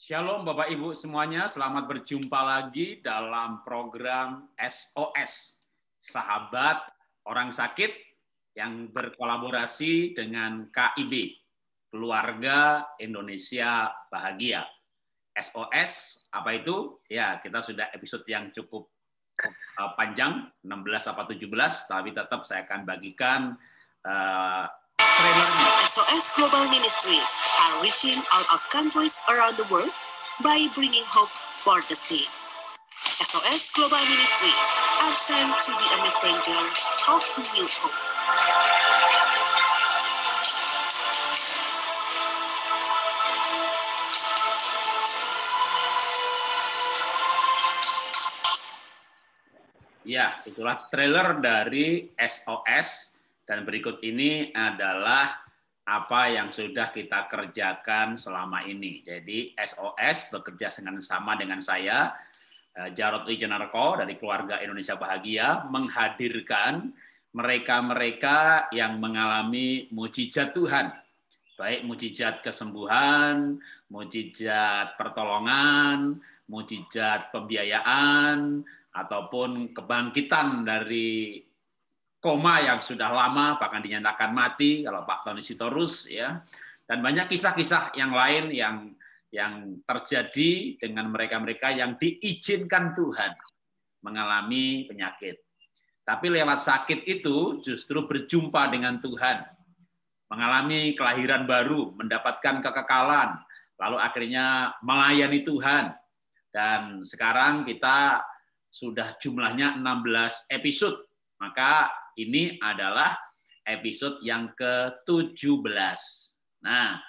Shalom Bapak Ibu semuanya, selamat berjumpa lagi dalam program SOS, Sahabat Orang Sakit yang berkolaborasi dengan KIB, Keluarga Indonesia Bahagia. SOS, apa itu? Ya, kita sudah episode yang cukup panjang, 16 atau 17, tapi tetap saya akan bagikan trailernya. SOS Global Ministries are reaching out of countries around the world by bringing hope for the sick. SOS Global Ministries are sent to be a messenger of new hope. Ya, itulah trailer dari SOS, dan berikut ini adalah apa yang sudah kita kerjakan selama ini. Jadi SOS bekerja sama dengan saya, Jarod Wijanarko dari Keluarga Indonesia Bahagia, menghadirkan mereka-mereka yang mengalami mujizat Tuhan, baik mujizat kesembuhan, mujizat pertolongan, mujizat pembiayaan, ataupun kebangkitan dari koma yang sudah lama bahkan dinyatakan mati kalau Pak Tony Sitorus, ya, dan banyak kisah-kisah yang lain yang terjadi dengan mereka-mereka yang diizinkan Tuhan mengalami penyakit. Tapi lewat sakit itu justru berjumpa dengan Tuhan, mengalami kelahiran baru, mendapatkan kekekalan, lalu akhirnya melayani Tuhan. Dan sekarang kita sudah jumlahnya 16 episode, maka ini adalah episode yang ke-17. Nah,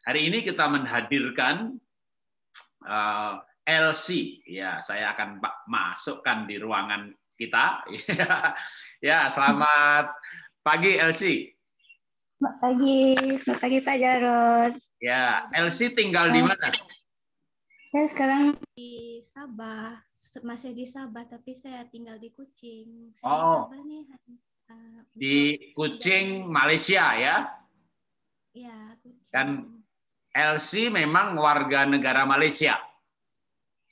hari ini kita menghadirkan LC. Ya, saya akan masukkan di ruangan kita. Ya, selamat pagi LC. Selamat pagi Pak Jarod. Ya, LC tinggal di mana? Saya sekarang di Sabah, masih di Sabah, tapi saya tinggal di Kuching. Saya di Sabah nih. Di Kuching, Malaysia ya? Iya, Kuching. Dan LC memang warga negara Malaysia?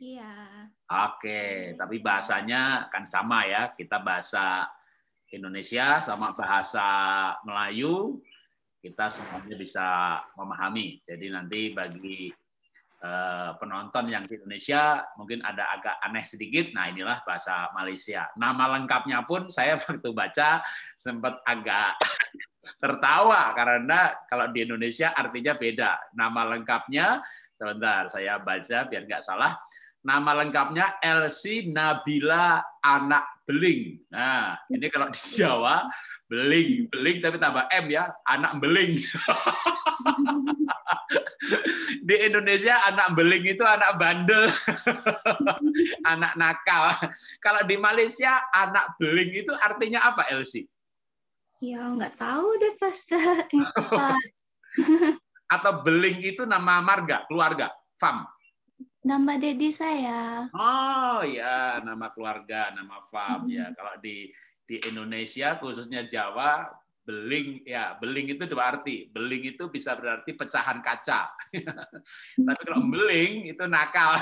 Iya. Oke, tapi bahasanya kan sama ya, kita bahasa Indonesia sama bahasa Melayu, kita semuanya bisa memahami. Jadi nanti bagi penonton yang di Indonesia mungkin ada agak aneh sedikit. Nah, inilah bahasa Malaysia. Nama lengkapnya pun saya waktu baca sempat agak tertawa karena kalau di Indonesia artinya beda. Nama lengkapnya, sebentar saya baca biar nggak salah. Nama lengkapnya Elsie Nabila Anak Beling. Nah, ini kalau di Jawa Beling, Beling tapi tambah M ya, anak beling. Di Indonesia anak beling itu anak bandel, anak nakal. Kalau di Malaysia anak beling itu artinya apa, Elsie? Ya nggak tahu deh pas. Atau beling itu nama marga, keluarga, fam? Nama dedi saya. Oh ya, nama keluarga, nama fam ya. Kalau di Indonesia khususnya Jawa, beling ya, beling itu dua arti. Beling itu bisa berarti pecahan kaca. Tapi kalau beling itu nakal.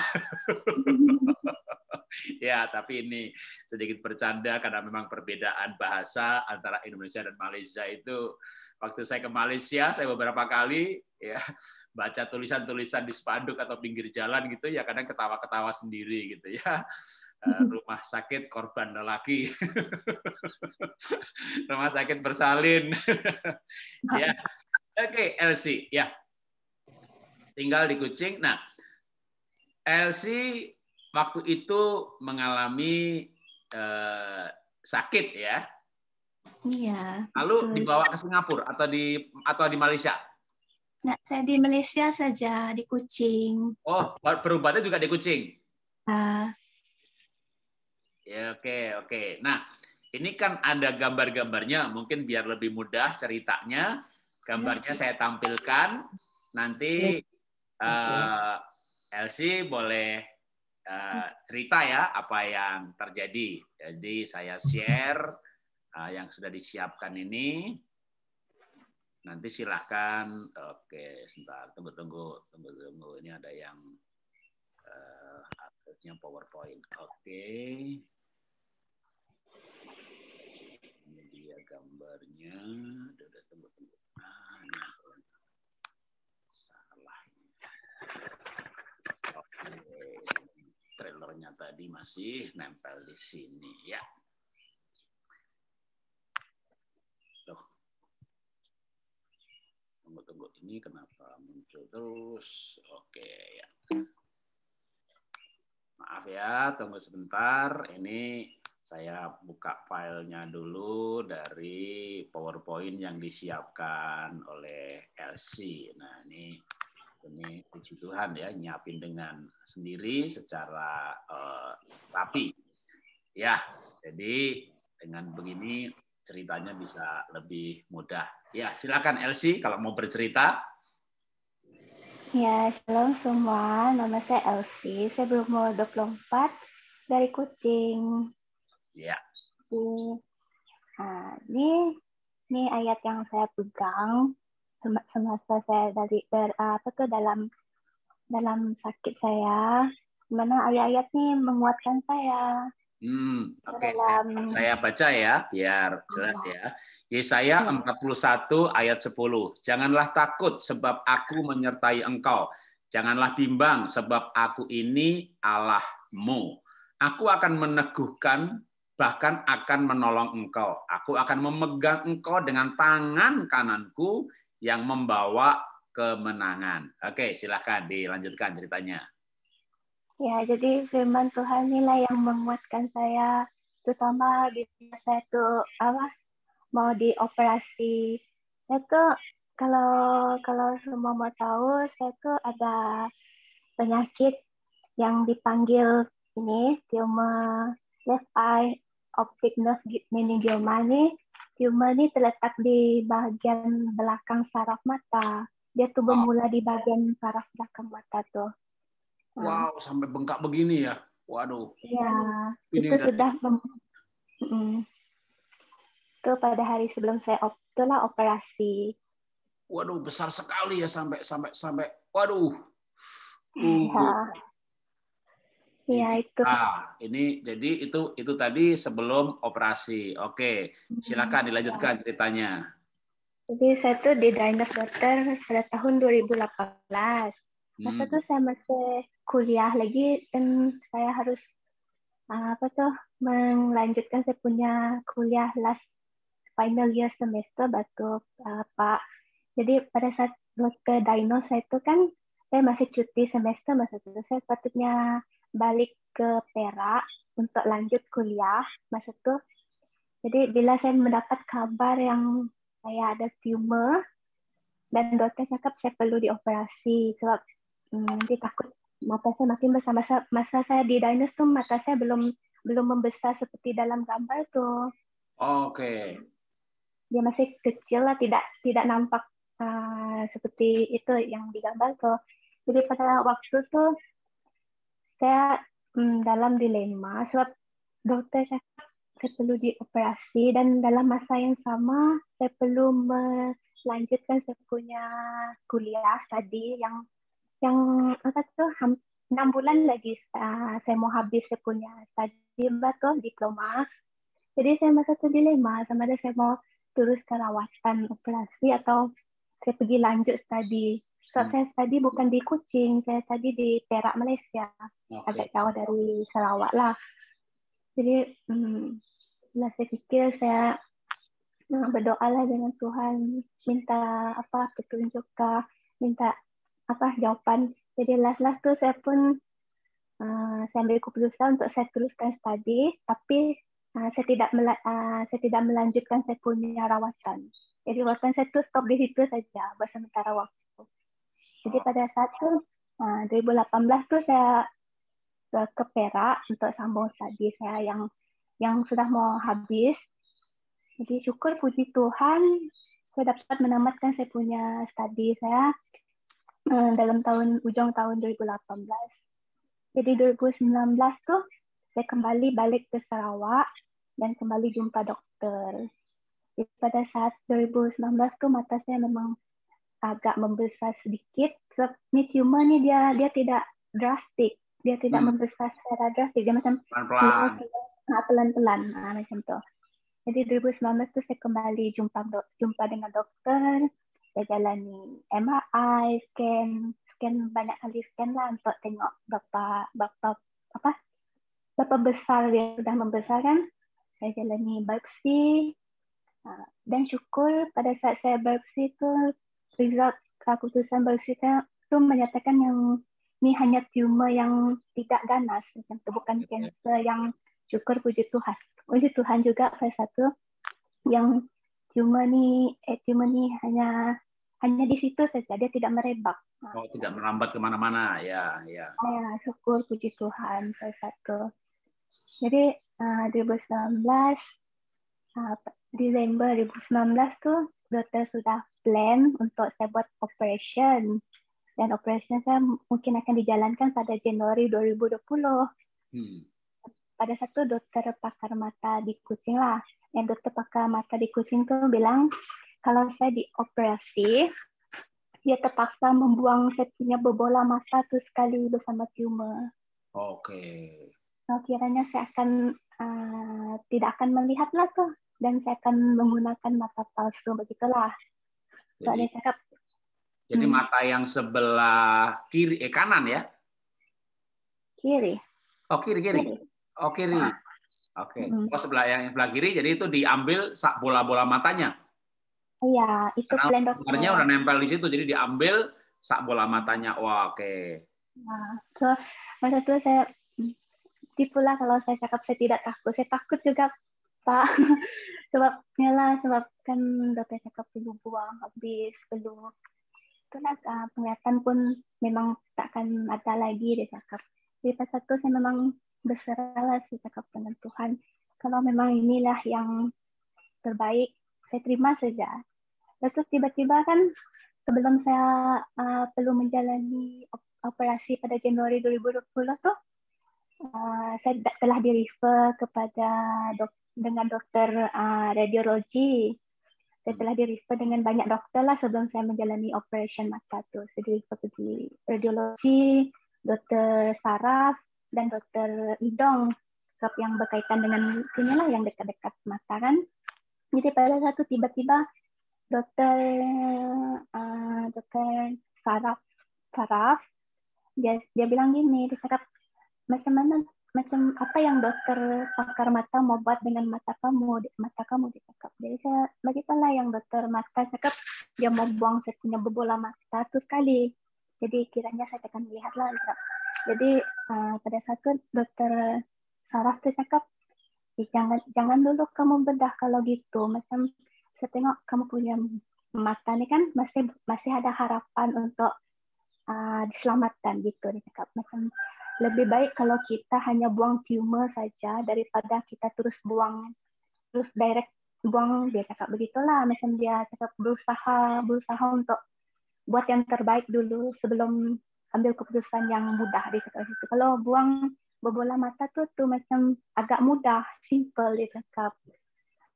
Ya, tapi ini sedikit bercanda karena memang perbedaan bahasa antara Indonesia dan Malaysia itu. Waktu saya ke Malaysia, saya beberapa kali ya baca tulisan-tulisan di spanduk atau pinggir jalan gitu ya, kadang ketawa-ketawa sendiri gitu ya. Rumah sakit korban lelaki, rumah sakit bersalin. Ya, oke, Elsie, ya, tinggal di Kuching. Nah, Elsie waktu itu mengalami sakit ya. Iya. Lalu dibawa ke Singapura atau di Malaysia? Nah, saya di Malaysia saja, di Kuching. Oh, berobatnya juga di Kuching. Ya, oke. Nah, ini kan ada gambar-gambarnya, mungkin biar lebih mudah ceritanya. Gambarnya saya tampilkan. Nanti Elsie boleh cerita ya apa yang terjadi. Jadi saya share yang sudah disiapkan ini. Nanti silahkan. Oke, sebentar, tunggu. Ini ada yang Akhirnya PowerPoint. Oke. Ini dia gambarnya. Tunggu. Ini salah. Oke. Trailernya tadi masih nempel di sini ya. Tunggu, ini kenapa muncul terus? Oke ya. Maaf ya, tunggu sebentar. Ini saya buka filenya dulu dari PowerPoint yang disiapkan oleh Elsie. Nah, ini puji Tuhan ya, nyiapin dengan sendiri secara rapi. Ya, jadi dengan begini ceritanya bisa lebih mudah. Ya, silakan Elsie kalau mau bercerita. Ya, shalom semua. Nama saya Elsie. Saya berumur 24 dari Kucing. Ya. Nah, ini ayat yang saya pegang semasa saya dalam sakit saya. Mana ayat-ayat ini menguatkan saya. Oke. Saya baca ya, biar jelas ya. Yesaya 41 ayat 10. Janganlah takut sebab aku menyertai engkau. Janganlah bimbang sebab aku ini Allahmu. Aku akan meneguhkan, bahkan akan menolong engkau. Aku akan memegang engkau dengan tangan kananku yang membawa kemenangan. Oke, silakan dilanjutkan ceritanya. Ya, jadi firman Tuhan inilah yang menguatkan saya, terutama di saya tuh mau dioperasi. Saya tuh kalau semua mau tahu, saya tuh ada penyakit yang dipanggil ini tumor left eye optic nerve meningioma nih. Tumor ini terletak di bagian belakang saraf mata. Dia tuh bermula di bagian saraf belakang mata tuh. Wow, sampai bengkak begini ya. Waduh. Ya, itu sudah itu pada hari sebelum saya operasi. Waduh, besar sekali ya sampai waduh. Ya, itu. Ini jadi itu tadi sebelum operasi. Oke, silakan dilanjutkan ceritanya. Jadi saya tuh didiagnosis dokter pada tahun 2018. Masa tuh saya masih kuliah lagi dan saya harus melanjutkan saya punya kuliah last final year semester Pak. Jadi pada saat dokter diagnose saya itu kan saya masih cuti semester, masa itu saya sepatutnya balik ke Perak untuk lanjut kuliah masa itu. Jadi bila saya mendapat kabar yang saya ada tumor dan dokter cakap saya perlu dioperasi sebab nanti takut mata saya makin besar. Masa saya didiagnosis tuh mata saya belum membesar seperti dalam gambar tuh. Oke. Dia masih kecil lah, tidak nampak seperti itu yang digambar tuh. Jadi pada waktu tuh saya dalam dilema sebab dokter cakap saya perlu dioperasi dan dalam masa yang sama saya perlu melanjutkan saya punya kuliah studi yang 6 bulan lagi saya mau habis saya punya studi baru diploma. Jadi saya masa itu dilema sama ada saya mau terus ke rawatan operasi atau saya pergi lanjut studi. So, saya studi bukan di Kuching, saya studi di Perak, Malaysia. Agak jauh dari Sarawak lah. Jadi saya pikir saya berdoalah dengan Tuhan, minta petunjuk kah, minta jawaban. Jadi last tuh saya pun saya ambil keputusan untuk saya teruskan studi, tapi saya tidak melanjutkan saya punya rawatan. Jadi rawatan saya tuh stop di situ saja buat sementara waktu. Jadi pada saat itu 2018 tuh saya ke Perak untuk sambung studi saya yang sudah mau habis. Jadi syukur puji Tuhan saya dapat menamatkan saya punya studi saya dalam ujung tahun 2018. Jadi 2019 tuh saya kembali balik ke Sarawak dan kembali jumpa dokter. Jadi pada saat 2019 tuh mata saya memang agak membesar sedikit. Sebab ini tumor nih dia tidak drastik. dia tidak membesar secara drastis, dia macam pelan-pelan, macam itu. Jadi 2019 tuh saya kembali jumpa dengan dokter, saya jalani MRI, scan banyak kali scan lah untuk tengok berapa besar dia sudah membesar kan. Saya jalani biopsi, dan syukur pada saat saya biopsi itu result keputusan biopsi itu menyatakan yang ini hanya tumor yang tidak ganas, macam itu, bukan kanser yang, syukur puji Tuhan juga salah satu yang tumor ni hanya di situ saja, dia tidak merebak. Tidak merambat kemana-mana, ya. Syukur puji Tuhan salah satu. Jadi 2019 Desember 2019 tuh dokter sudah plan untuk saya buat operation, dan operation saya mungkin akan dijalankan pada Januari 2020. Pada satu dokter pakar mata di Kuching lah, yang dokter pakar mata di Kuching tuh bilang kalau saya dioperasi, dia terpaksa membuang saya punya bola mata tuh sekali bersama tumor. Kiranya saya akan tidak akan melihat lah tuh, dan saya akan menggunakan mata palsu, begitulah. Jadi mata yang sebelah kiri, kanan ya? Kiri. Kiri. Oke. Sebelah kiri, jadi itu diambil bola-bola matanya. Iya, itu plan dokter. Sebenarnya udah nempel di situ, jadi diambil sak bola matanya. Oke. Masa itu saya tipulah kalau saya cakap saya tidak takut. Saya takut juga, Pak. Sebab kan dokter cakap perlu buang habis, perlu. Itulah penglihatan pun memang takkan ada lagi, dia cakap. Jadi pas itu saya memang berserahlah, saya cakap dengan Tuhan. Kalau memang inilah yang terbaik, saya terima saja. Terus tiba-tiba kan sebelum saya perlu menjalani operasi pada Januari 2020 tuh, saya telah di-refer kepada dengan dokter radiologi. Saya telah di-refer dengan banyak dokter lah sebelum saya menjalani operation mata tuh. Saya di-refer pergi radiologi, dokter saraf, dan dokter hidung, yang berkaitan dengan inilah yang dekat-dekat mata kan. Jadi pada satu tiba-tiba dokter saraf dia bilang gini, dia cakap macam apa yang dokter pakar mata mau buat dengan mata kamu dia cakap. Jadi saya begitulah yang dokter mata cakap, dia mau buang saya punya bola mata itu sekali. Jadi kiranya saya akan melihatlah. Jadi pada satu dokter saraf itu cakap, jangan dulu kamu bedah kalau gitu. Macam saya tengok kamu punya mata ini kan masih ada harapan untuk diselamatkan gitu. Dia cakap macam lebih baik kalau kita hanya buang tumor saja daripada kita terus direct buang, dia cakap begitulah. Macam dia cakap berusaha untuk buat yang terbaik dulu sebelum ambil keputusan yang mudah, dia cakap gitu. Kalau buang bola mata tuh macam agak mudah, simple, dia cakap.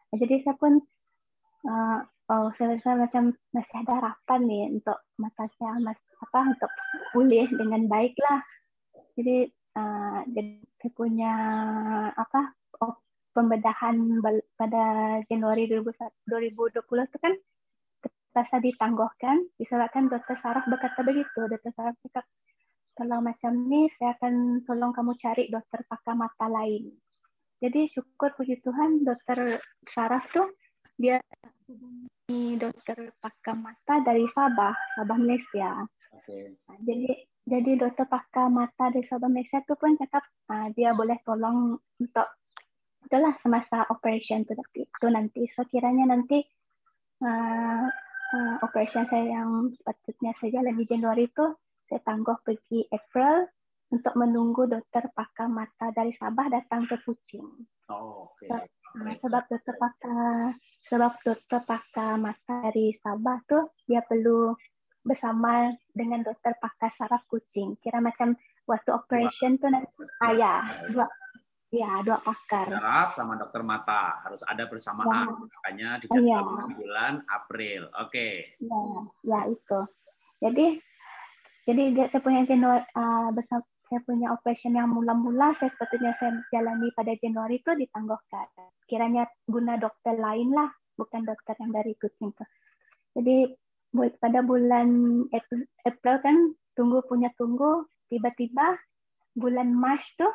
Jadi saya pun saya macam masih ada harapan nih untuk mata saya untuk pulih dengan baik lah. Jadi saya punya pembedahan pada Januari 2020 itu kan terpaksa ditangguhkan disebabkan dokter saraf berkata begitu. Dokter saraf cakap, kalau macam ni saya akan tolong kamu cari dokter pakar mata lain. Jadi syukur puji Tuhan dokter saraf tuh dia dokter pakar mata dari Sabah Malaysia. Jadi dokter pakar mata dari Sabah Malaysia itu pun cakap dia boleh tolong untuk itulah semasa operation itu nanti. So kiranya nanti operation saya yang sepatutnya saya jalani Januari itu saya tangguh pergi April untuk menunggu dokter pakar mata dari Sabah datang ke Kuching. Sebab dokter pakar mata dari Sabah tuh dia perlu bersama dengan dokter pakar saraf Kuching. Kira macam waktu operation tuh nanti dua pakar. Saraf sama dokter mata harus ada bersamaan. Makanya di bulan April. Oke. Ya itu. Jadi dia saya punya Januari saya punya operation yang mula-mula sepatutnya saya jalani pada Januari itu ditangguhkan. Kiranya guna dokter lain lah, bukan dokter yang dari Kuching tuh. Jadi pada bulan April kan tunggu, tiba-tiba bulan Maret tuh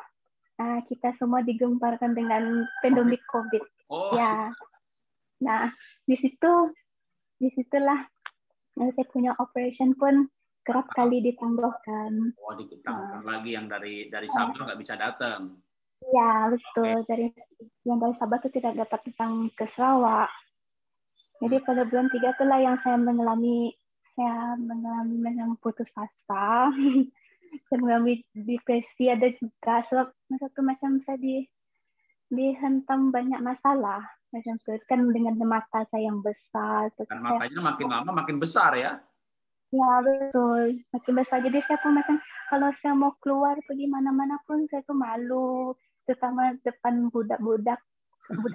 kita semua digemparkan dengan pandemik COVID. Oh. Ya. Nah, disitulah saya punya operation pun kerap kali ditangguhkan. Oh, ditangguhkan lagi yang dari Sabah nggak bisa datang. Ya, betul. Yang dari Sabah itu tidak dapat datang ke Sarawak. Jadi pada bulan 3 itulah yang saya mengalami yang putus asa. Saya mengalami depresi ada juga. Sebab masa itu macam saya dihentam banyak masalah. Macam itu kan dengan mata saya yang besar. Dan matanya makin lama makin besar ya? Ya, betul. Makin besar. Jadi saya pun macam, kalau saya mau keluar pergi mana-mana pun, saya tuh malu. Terutama depan budak-budak,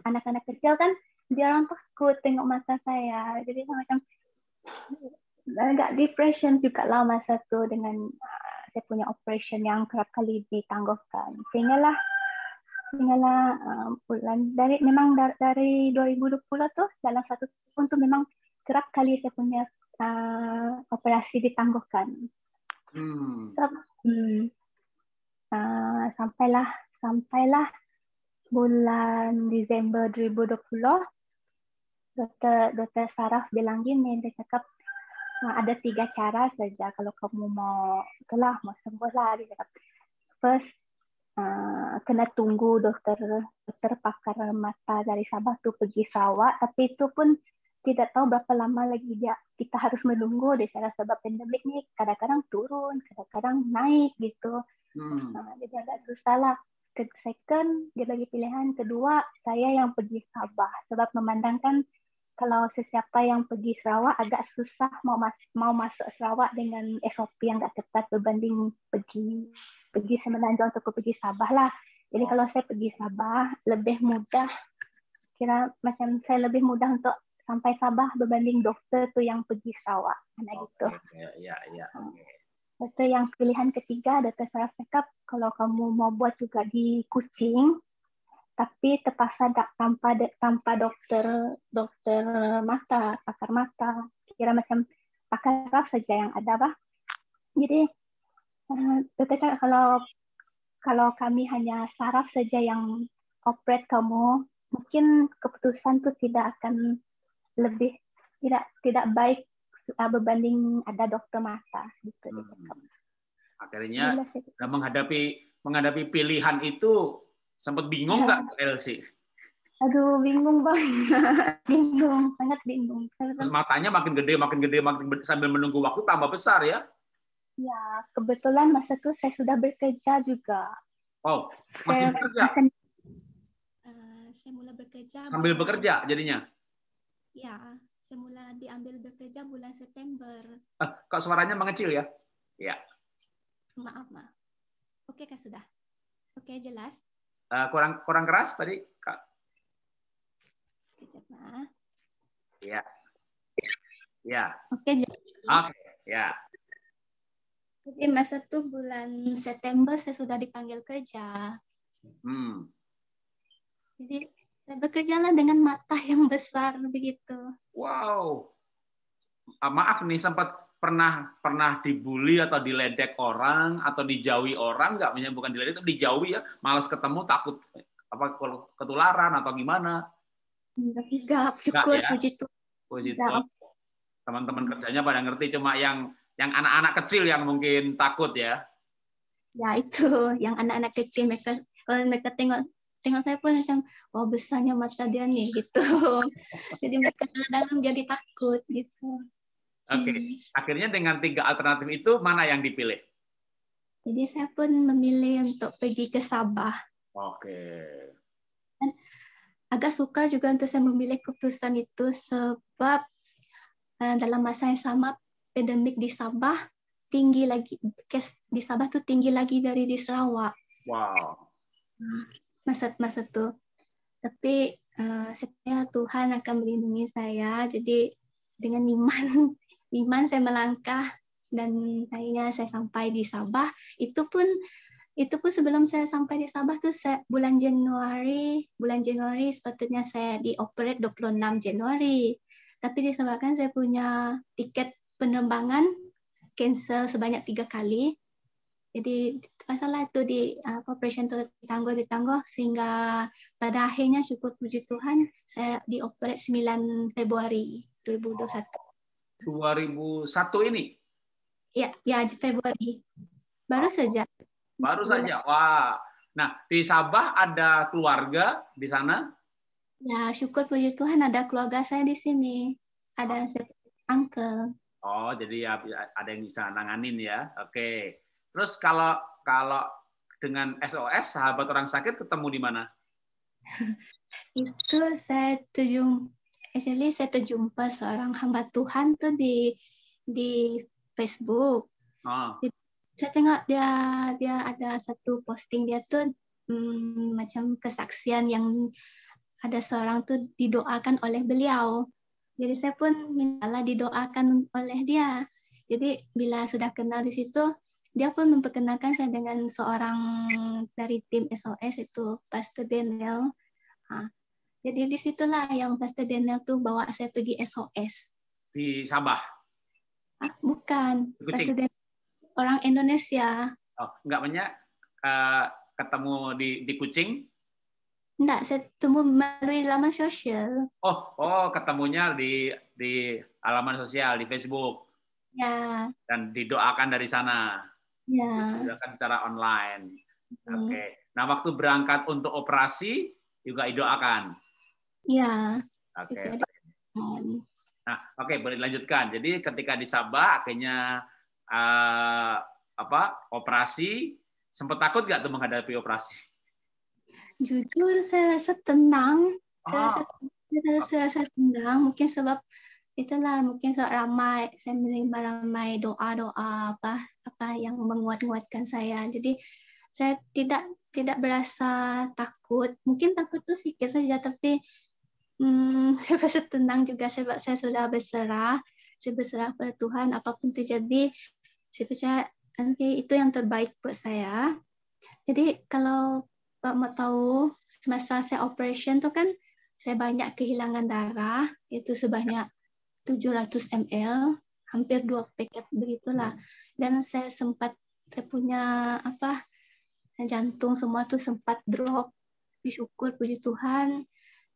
anak-anak kecil kan, dia orang takut tengok mata saya. Jadi saya macam, agak depression juga lah masa itu dengan saya punya operation yang kerap kali ditangguhkan. Sehinggalah bulan, dari 2020 tuh, dalam satu tahun tuh memang kerap kali saya punya operasi ditangguhkan. Sampailah bulan Desember 2020, dokter Saraf bilang gini, dia cakap ada 3 cara saja kalau kamu mau sembuh lah. Dia cakap first kena tunggu dokter pakar mata dari Sabah tuh pergi Sarawak, tapi itu pun tidak tahu berapa lama lagi kita harus menunggu deh, sebab pandemik nih kadang-kadang turun, kadang-kadang naik gitu. Jadi agak susah lah. Second, dia bagi pilihan kedua, saya yang pergi Sabah, sebab memandangkan kalau sesiapa yang pergi Sarawak agak susah mau masuk Sarawak dengan SOP yang nggak ketat berbanding pergi semenanjung untuk pergi Sabah lah. Jadi kalau saya pergi Sabah lebih mudah, macam saya lebih mudah untuk sampai Sabah berbanding dokter tuh yang pergi Sarawak, gitu. Ya. Dokter yang pilihan ketiga, dokter Saraf cakap kalau kamu mau buat juga di Kuching, tapi terpaksa tanpa dokter mata, pakar mata, kira macam pakar saraf saja yang ada, bah. Jadi dokter cakap kalau kami hanya saraf saja yang operate kamu, mungkin keputusan itu tidak akan lebih tidak baik berbanding ada dokter mata gitu. Akhirnya menghadapi pilihan itu sempat bingung nggak, Elsie? Aduh, bingung banget. Sangat bingung. Terus matanya makin gede sambil menunggu waktu tambah besar ya? Ya, kebetulan masa itu saya sudah bekerja juga. Oh, masih bekerja? Saya mulai bekerja. Sambil bekerja jadinya? Ya, saya mulai diambil bekerja bulan September. Kok suaranya mengecil ya? Ya. Maaf. Oke, Kak, sudah. Oke, jelas. Kurang keras tadi, Kak? Sekejap, Pak. Ya. Oke, jelas. Oke, ya. Jadi masa itu bulan September saya sudah dipanggil kerja. Jadi saya bekerjalah dengan mata yang besar begitu. Wow. Maaf nih, sempat pernah dibully atau diledek orang atau dijauhi orang nggak? Bukan diledek, tapi dijauhi ya. Malas ketemu, takut ketularan atau gimana? Enggak, syukur, ya? Puji Tuhan. Teman-teman kerjanya pada ngerti, cuma yang anak-anak kecil yang mungkin takut ya. Ya itu, yang anak-anak kecil kalau mereka tengok saya pun macam, wah besarnya mata dia nih gitu. Jadi mereka kadang-kadang jadi takut gitu. Oke. Akhirnya dengan 3 alternatif itu mana yang dipilih? Jadi saya pun memilih untuk pergi ke Sabah. Oke. Dan agak sukar juga untuk saya memilih keputusan itu sebab dalam masa yang sama pandemik di Sabah tinggi lagi, kes di Sabah tuh tinggi lagi dari di Sarawak. Wow. Masa tuh. Tapi sepertinya Tuhan akan melindungi saya. Jadi dengan iman saya melangkah dan akhirnya saya sampai di Sabah. Itu pun itu pun sebelum saya sampai di Sabah tuh bulan Januari sepatutnya saya dioperate 26 Januari. Tapi disebabkan saya punya tiket penerbangan cancel sebanyak 3 kali. Jadi masalah itu di operation itu ditangguh sehingga pada akhirnya syukur puji Tuhan saya dioperate 9 Februari 2021. 2001 ini? Ya Februari. Baru saja. Baru saja. Wah. Nah, di Sabah ada keluarga di sana? Ya, syukur puji Tuhan ada keluarga saya di sini. Ada uncle. Oh, jadi ya ada yang bisa nanganin ya. Oke. Terus kalau dengan SOS, sahabat orang sakit, ketemu di mana? Itu saya terjumpa seorang hamba Tuhan tuh di Facebook. Oh. Saya tengok dia ada satu posting dia tuh macam kesaksian yang ada seorang tuh didoakan oleh beliau. Jadi saya pun mintalah didoakan oleh dia. Jadi bila sudah kenal di situ, dia pun memperkenalkan saya dengan seorang dari tim SOS itu, Pastor Daniel. Nah, jadi disitulah yang Pastor Daniel tuh bawa saya pergi SOS. Di Sabah? Bukan. Pastor Daniel orang Indonesia. Oh, enggak banyak ketemu di Kucing? Enggak, saya temu melalui laman sosial. Oh, ketemunya di halaman sosial, di Facebook. Ya. Dan didoakan dari sana. Ya. Didoakan secara online. Oke. Nah, waktu berangkat untuk operasi juga didoakan. Ya. Oke. Nah, oke, boleh dilanjutkan. Jadi ketika di Sabah akhirnya operasi, sempat takut nggak tuh menghadapi operasi? Jujur saya rasa tenang. Saya rasa tenang. Mungkin sebab itulah mungkin ramai saya menerima ramai doa-doa apa yang menguatkan saya. Jadi saya tidak berasa takut. Mungkin takut tuh sedikit saja, tapi saya rasa tenang juga sebab saya sudah berserah. Saya berserah pada Tuhan, apapun terjadi, saya percaya nanti itu yang terbaik buat saya. Jadi kalau Pak mau tahu, semasa saya operation tuh kan saya banyak kehilangan darah, itu sebanyak 700 ml, hampir 2 paket begitulah. Dan saya punya jantung semua tuh sempat drop. Syukur puji Tuhan,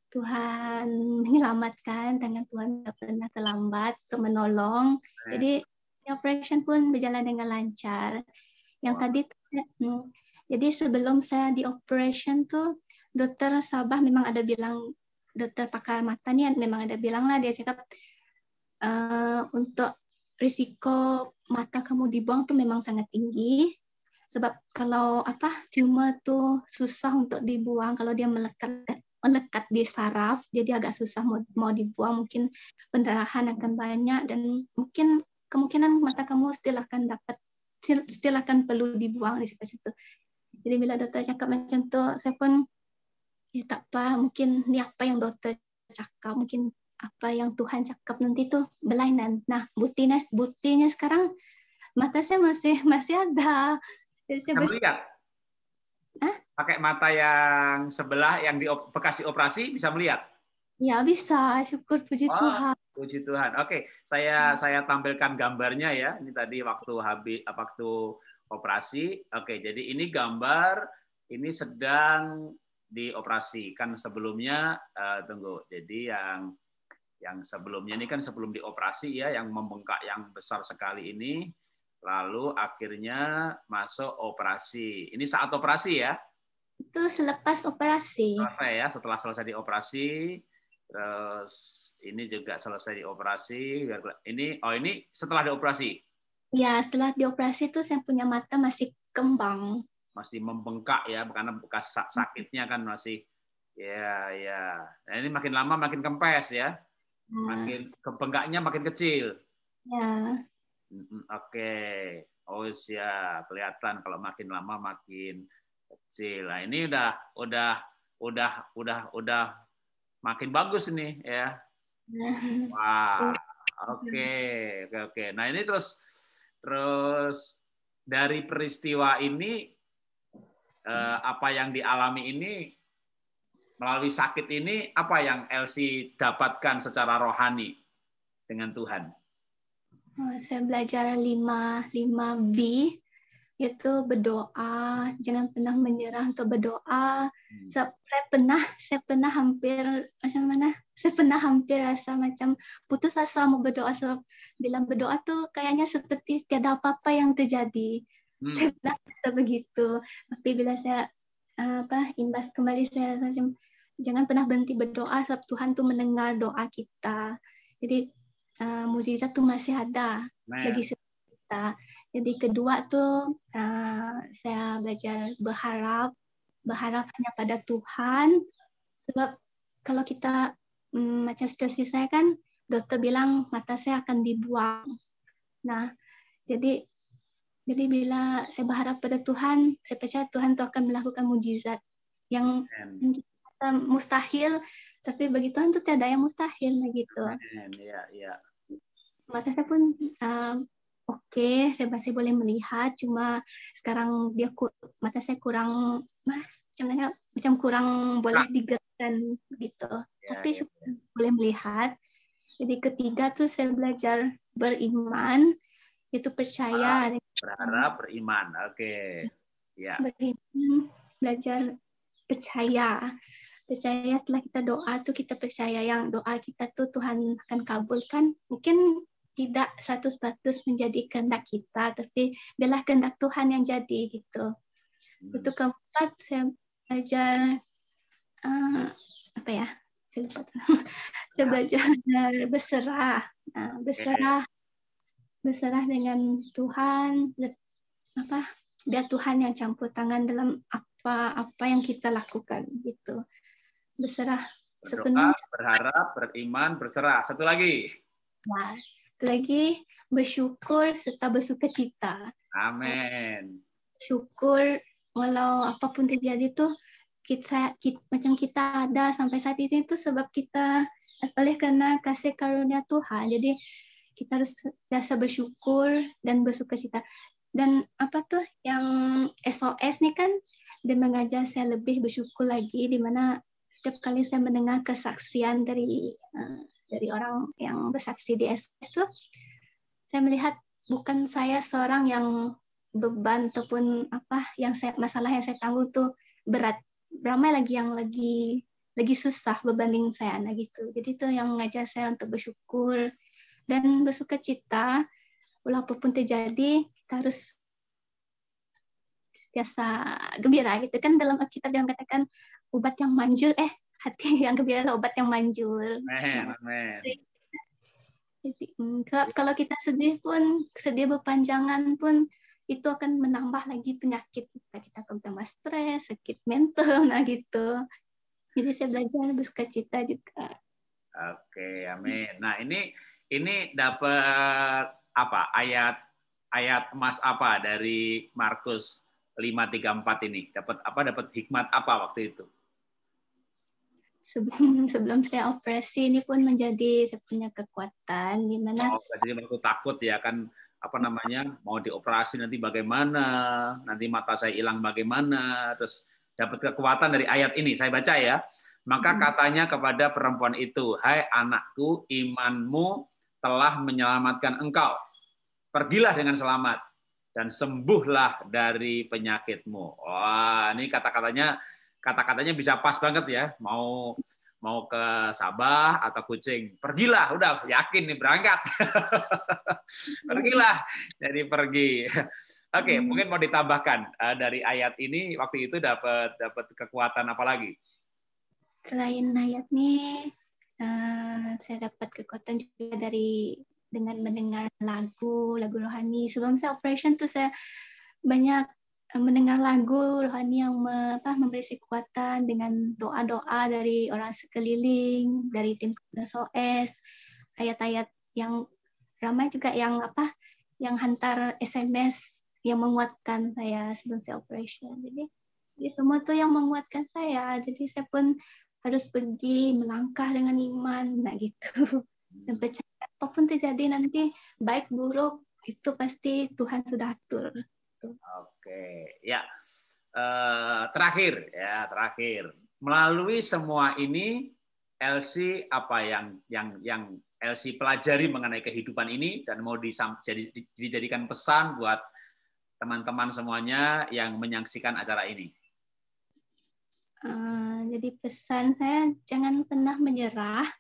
Tuhan menyelamatkan, tangan Tuhan tidak pernah terlambat untuk menolong. Jadi operation pun berjalan dengan lancar. Yang tadi jadi sebelum saya di operation tuh dokter Sabah memang ada bilang, dokter pakar mata nih memang ada bilang lah, dia cakap untuk risiko mata kamu dibuang tuh memang sangat tinggi. Sebab kalau tumor tuh susah untuk dibuang kalau dia melekat di saraf, jadi agak susah mau dibuang, mungkin pendarahan akan banyak dan mungkin kemungkinan mata kamu still akan perlu dibuang di situ. Jadi bila dokter cakap macam tu, saya pun ya tak apa, mungkin ni apa yang dokter cakap, mungkin apa yang Tuhan cakap nanti tu berlainan. Nah, buktinya sekarang mata saya masih ada. Jadi saya lihat. Pakai mata yang sebelah yang bekas dioperasi bisa melihat? Ya bisa, syukur puji Tuhan. Puji Tuhan. Oke, saya tampilkan gambarnya ya. Ini tadi waktu operasi. Oke, jadi ini gambar ini sedang dioperasi. Kan sebelumnya tunggu. Jadi yang sebelumnya ini kan sebelum dioperasi ya, yang membengkak yang besar sekali ini, lalu akhirnya masuk operasi. Ini saat operasi ya? Itu selepas operasi. Setelah selesai dioperasi, terus ini juga selesai dioperasi. Ini setelah dioperasi. Ya, setelah dioperasi tuh saya punya mata masih kembang. Masih membengkak ya, karena bekas sakitnya kan masih. Ya. Nah, ini makin lama makin kempes ya. Makin bengkaknya makin kecil. Ya. Oke. Oh ya, kelihatan kalau makin lama makin kecil. Nah, ini udah makin bagus nih ya. Wah. Oke. Nah, ini terus dari peristiwa ini apa yang dialami ini, melalui sakit ini, apa yang Elsie dapatkan secara rohani dengan Tuhan? Saya belajar 5B, yaitu berdoa, jangan pernah menyerah untuk berdoa. Saya pernah hampir rasa macam putus asa mau berdoa, sebab bilang berdoa tuh kayaknya seperti tiada apa-apa yang terjadi. Saya pernah rasa begitu. Tapi bila saya imbas kembali, saya macam jangan pernah berhenti berdoa, sebab Tuhan tuh mendengar doa kita. Jadi mujizat tuh masih ada bagi kita. Jadi kedua tuh saya belajar berharap hanya pada Tuhan, sebab kalau kita macam situasi saya kan, dokter bilang mata saya akan dibuang. Nah, jadi bila saya berharap pada Tuhan, saya percaya Tuhan tuh akan melakukan mujizat yang kita mustahil, tapi bagi Tuhan tuh tiada yang mustahil begitu. Mata saya pun oke, saya masih boleh melihat, cuma sekarang mata saya kurang macam kurang boleh digerakkan gitu. Tapi boleh melihat. Jadi ketiga tuh saya belajar beriman, itu percaya. Berharap, beriman. Oke. Ya. Beriman, belajar percaya. Percaya setelah kita doa tuh kita percaya yang doa kita tuh Tuhan akan kabulkan. Mungkin tidak 100% menjadi kehendak kita, tapi biarlah kehendak Tuhan yang jadi gitu. Itu keempat, saya belajar saya belajar berserah. Berserah dengan Tuhan, biar Tuhan yang campur tangan dalam apa yang kita lakukan gitu. Berserah sepenuhnya. Berharap, beriman, berserah. Satu lagi. Nah, satu lagi, bersyukur serta bersukacita. Amin. Syukur walau apapun terjadi tuh macam kita ada sampai saat ini tuh sebab kita oleh karena kasih karunia Tuhan. Jadi kita harus biasa bersyukur dan bersukacita. Dan apa tuh yang SOS nih kan, dia mengajar saya lebih bersyukur lagi, di mana setiap kali saya mendengar kesaksian dari orang yang bersaksi di SOS tuh, saya melihat bukan saya seorang yang beban ataupun masalah yang saya tanggung tuh berat. Ramai lagi yang lagi susah berbanding saya gitu. Jadi itu yang mengajar saya untuk bersyukur dan bersukacita. Walaupun terjadi, kita harus sentiasa gembira gitu kan. Dalam Alkitab yang katakan obat yang manjur, hati yang gembira adalah obat yang manjur. Amin. Jadi, kalau kita sedih berpanjangan pun, itu akan menambah lagi penyakit kita akan tambah stres, sakit mental, gitu. Jadi saya belajar bersukacita juga. Oke, amin. Nah, ini dapat apa? Ayat emas apa dari Markus 5:34 ini? Dapat hikmat apa waktu itu? Sebelum saya operasi ini pun menjadi saya punya kekuatan, di mana jadi waktu takut ya kan, mau dioperasi nanti bagaimana, nanti mata saya hilang bagaimana, terus dapat kekuatan dari ayat ini. Saya baca ya. Maka katanya kepada perempuan itu, hai anakku, imanmu telah menyelamatkan engkau. Pergilah dengan selamat dan sembuhlah dari penyakitmu. Wah, ini kata-katanya bisa pas banget ya. Mau ke Sabah atau Kucing, pergilah, udah yakin nih berangkat. Pergilah, jadi pergi. Oke, mungkin mau ditambahkan dari ayat ini waktu itu dapat kekuatan apa lagi? Selain ayat ini, saya dapat kekuatan juga dengan mendengar lagu rohani. Sebelum saya operation tuh saya banyak mendengar lagu rohani yang memberi kekuatan dengan doa-doa dari orang sekeliling, dari tim SOS, ayat-ayat yang ramai juga yang hantar SMS yang menguatkan saya sebelum saya operation. Jadi semua tuh yang menguatkan saya. Jadi saya pun harus pergi melangkah dengan iman, gitu. Dan percaya apapun terjadi nanti baik buruk itu pasti Tuhan sudah atur. Oke, ya. terakhir. Melalui semua ini, Elsie apa yang Elsie pelajari mengenai kehidupan ini dan mau dijadikan pesan buat teman-teman semuanya yang menyaksikan acara ini? Jadi pesan saya, jangan pernah menyerah,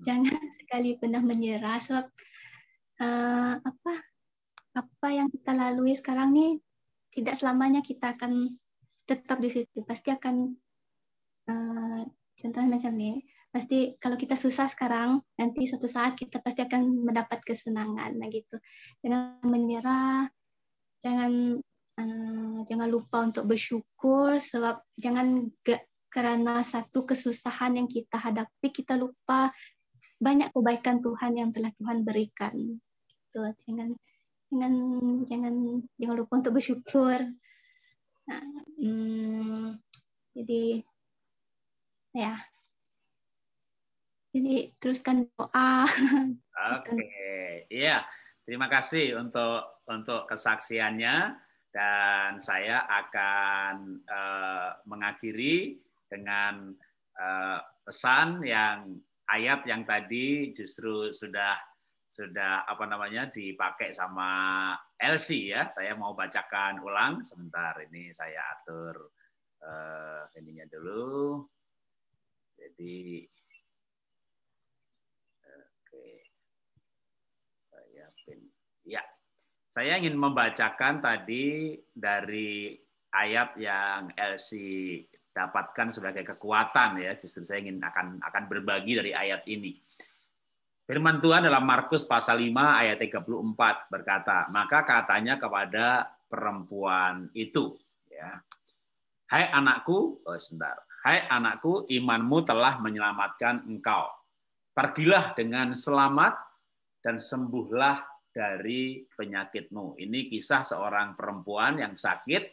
jangan sekali pernah menyerah, sebab apa yang kita lalui sekarang nih tidak selamanya kita akan tetap di situ, pasti akan contohnya macam nih, pasti kalau kita susah sekarang, nanti suatu saat kita pasti akan mendapat kesenangan, nah gitu. Jangan menyerah, jangan lupa untuk bersyukur, sebab jangan karena satu kesusahan yang kita hadapi kita lupa banyak kebaikan Tuhan yang telah Tuhan berikan. Gitu. Jangan lupa untuk bersyukur. Nah, jadi teruskan doa. Oke, iya. Terima kasih untuk kesaksiannya, dan saya akan mengakhiri dengan pesan ayat yang tadi justru sudah dipakai sama Elsie ya. Saya mau bacakan ulang sebentar, ini saya atur ininya dulu. Jadi saya ingin membacakan tadi dari ayat yang Elsie dapatkan sebagai kekuatan ya. Justru saya akan berbagi dari ayat ini. Firman Tuhan dalam Markus pasal 5 ayat 34 berkata, maka katanya kepada perempuan itu, ya, hai anakku, imanmu telah menyelamatkan engkau. Pergilah dengan selamat dan sembuhlah dari penyakitmu. Ini kisah seorang perempuan yang sakit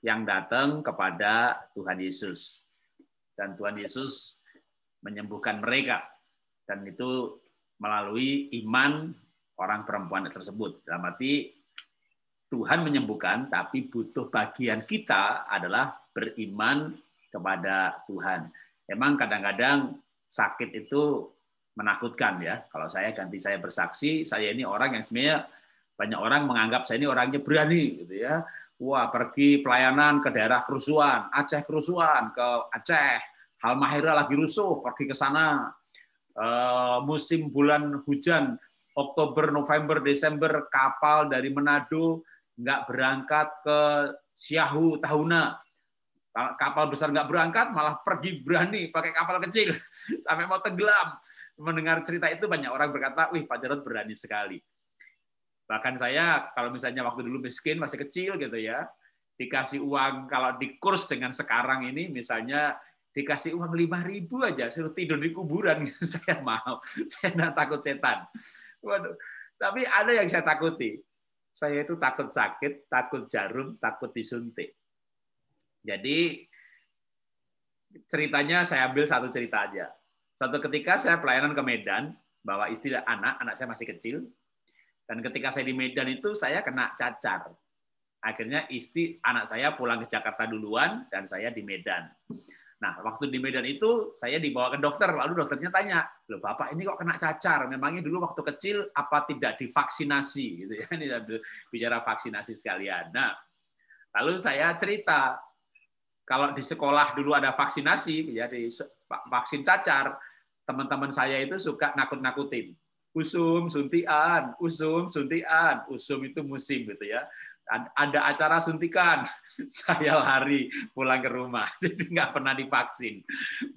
yang datang kepada Tuhan Yesus. Dan Tuhan Yesus menyembuhkan mereka. Dan itu melalui iman orang perempuan tersebut. Dalam arti Tuhan menyembuhkan, tapi butuh bagian kita adalah beriman kepada Tuhan. Emang kadang-kadang sakit itu menakutkan ya. Kalau saya bersaksi, saya ini orang yang sebenarnya banyak orang menganggap saya ini orangnya berani gitu ya. Wah, pergi pelayanan ke daerah kerusuhan, Aceh kerusuhan, ke Aceh, Halmahera lagi rusuh, pergi ke sana. Musim bulan hujan, Oktober, November, Desember, kapal dari Manado nggak berangkat ke Siahu, Tahuna. Kapal besar nggak berangkat, malah pergi berani pakai kapal kecil sampai mau tenggelam. Mendengar cerita itu banyak orang berkata, wih Pak Jarod berani sekali. Bahkan saya kalau misalnya waktu dulu miskin masih kecil gitu ya, dikasih uang kalau di kurs dengan sekarang ini misalnya dikasih uang 5.000 aja suruh tidur di kuburan, saya mau. Saya nggak takut setan. Waduh. Tapi ada yang saya takuti. Saya itu takut sakit, takut jarum, takut disuntik. Jadi ceritanya saya ambil satu cerita aja. Suatu ketika saya pelayanan ke Medan, bawa istri dan anak saya masih kecil. Dan ketika saya di Medan itu saya kena cacar. Akhirnya anak saya pulang ke Jakarta duluan dan saya di Medan. Nah, waktu di Medan itu saya dibawa ke dokter, lalu dokternya tanya, "Loh, Bapak ini kok kena cacar? Memangnya dulu waktu kecil apa tidak divaksinasi?" Gitu ya. Ini bicara vaksinasi sekalian. Nah, lalu saya cerita kalau di sekolah dulu ada vaksinasi, ya di vaksin cacar, teman-teman saya itu suka nakut-nakutin. Usum suntian, usum itu musim gitu ya. Ada acara suntikan, saya lari pulang ke rumah, jadi nggak pernah divaksin.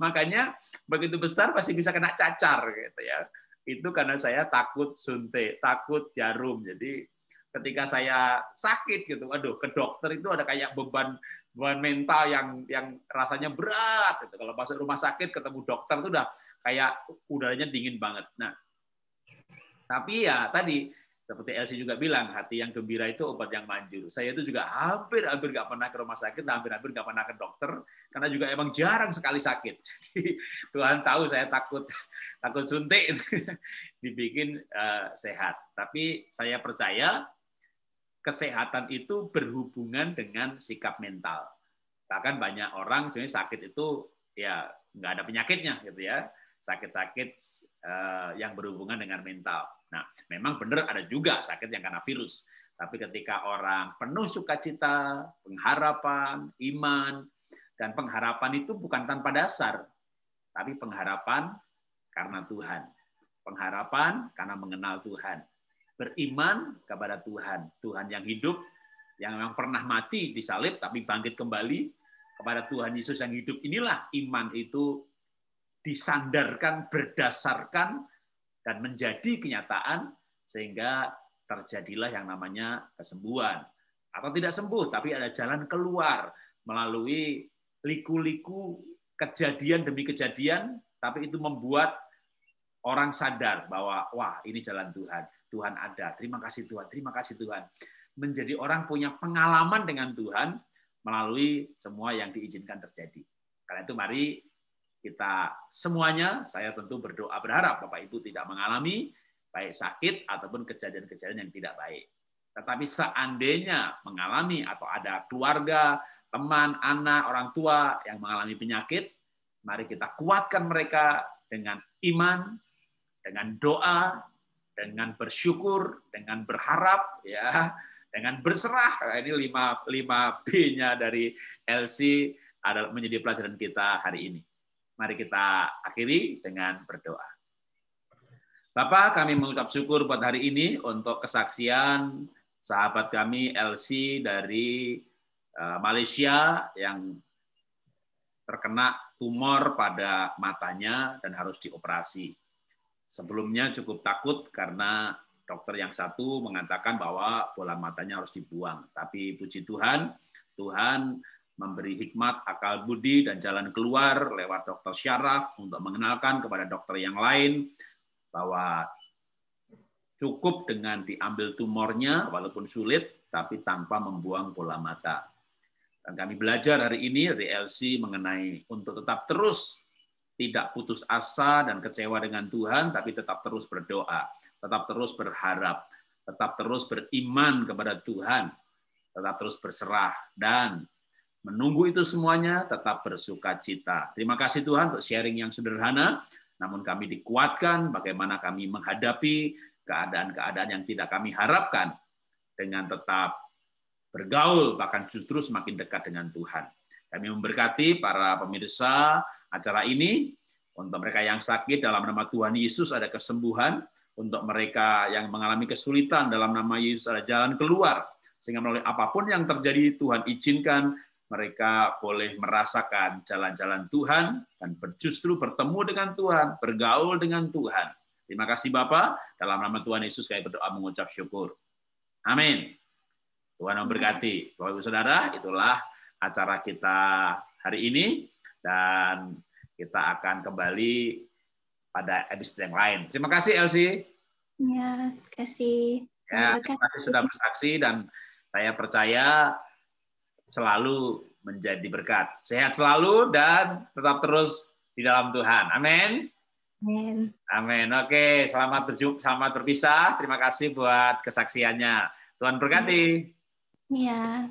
Makanya begitu besar pasti bisa kena cacar gitu ya. Itu karena saya takut suntik, takut jarum. Jadi ketika saya sakit gitu, aduh ke dokter itu ada kayak beban mental yang rasanya berat gitu. Kalau masuk rumah sakit ketemu dokter itu udah kayak udaranya dingin banget. Nah, tapi ya tadi seperti Elsie juga bilang, hati yang gembira itu obat yang manjur. Saya itu juga hampir nggak pernah ke rumah sakit, hampir nggak pernah ke dokter, karena juga emang jarang sekali sakit. Jadi Tuhan tahu saya takut suntik, dibikin sehat. Tapi saya percaya kesehatan itu berhubungan dengan sikap mental. Bahkan banyak orang sebenarnya sakit itu ya nggak ada penyakitnya gitu ya, sakit-sakit yang berhubungan dengan mental. Nah, memang benar ada juga sakit yang karena virus. Tapi ketika orang penuh sukacita, pengharapan, iman, dan pengharapan itu bukan tanpa dasar, tapi pengharapan karena Tuhan. Pengharapan karena mengenal Tuhan. Beriman kepada Tuhan. Tuhan yang hidup, yang memang pernah mati disalib tapi bangkit kembali, kepada Tuhan Yesus yang hidup. Inilah iman itu disandarkan, berdasarkan, dan menjadi kenyataan sehingga terjadilah yang namanya kesembuhan. Atau tidak sembuh, tapi ada jalan keluar melalui liku-liku kejadian demi kejadian, tapi itu membuat orang sadar bahwa wah, ini jalan Tuhan. Tuhan ada. Terima kasih Tuhan. Terima kasih Tuhan. Menjadi orang punya pengalaman dengan Tuhan melalui semua yang diizinkan terjadi. Karena itu mari kita semuanya, saya tentu berdoa berharap Bapak Ibu tidak mengalami baik sakit ataupun kejadian-kejadian yang tidak baik. Tetapi seandainya mengalami atau ada keluarga, teman, anak, orang tua yang mengalami penyakit, mari kita kuatkan mereka dengan iman, dengan doa, dengan bersyukur, dengan berharap, ya, dengan berserah. Ini 5 B-nya dari LC adalah menjadi pelajaran kita hari ini. Mari kita akhiri dengan berdoa. Bapak, kami mengucap syukur buat hari ini untuk kesaksian sahabat kami LC dari Malaysia yang terkena tumor pada matanya dan harus dioperasi. Sebelumnya cukup takut karena dokter yang satu mengatakan bahwa bola matanya harus dibuang. Tapi puji Tuhan, Tuhan memberi hikmat, akal budi, dan jalan keluar lewat dokter syaraf untuk mengenalkan kepada dokter yang lain bahwa cukup dengan diambil tumornya, walaupun sulit, tapi tanpa membuang bola mata. Dan kami belajar hari ini dari LC mengenai untuk tetap terus tidak putus asa dan kecewa dengan Tuhan, tapi tetap terus berdoa, tetap terus berharap, tetap terus beriman kepada Tuhan, tetap terus berserah, dan menunggu itu semuanya tetap bersukacita. Terima kasih Tuhan untuk sharing yang sederhana, namun kami dikuatkan bagaimana kami menghadapi keadaan-keadaan yang tidak kami harapkan dengan tetap bergaul, bahkan justru semakin dekat dengan Tuhan. Kami memberkati para pemirsa acara ini, untuk mereka yang sakit dalam nama Tuhan Yesus ada kesembuhan, untuk mereka yang mengalami kesulitan dalam nama Yesus ada jalan keluar, sehingga melalui apapun yang terjadi Tuhan izinkan mereka boleh merasakan jalan-jalan Tuhan dan justru bertemu dengan Tuhan, bergaul dengan Tuhan. Terima kasih Bapak, dalam nama Tuhan Yesus kami berdoa mengucap syukur. Amin. Tuhan memberkati. Bapak Ibu Saudara, itulah acara kita hari ini, dan kita akan kembali pada episode yang lain. Terima kasih Elsie. Ya, terima kasih. Ya, terima kasih sudah bersaksi, dan saya percaya selalu menjadi berkat. Sehat selalu dan tetap terus di dalam Tuhan. Amin. Amin. Amin. Oke, selamat berpisah. Terima kasih buat kesaksiannya. Tuhan berkati. Ya.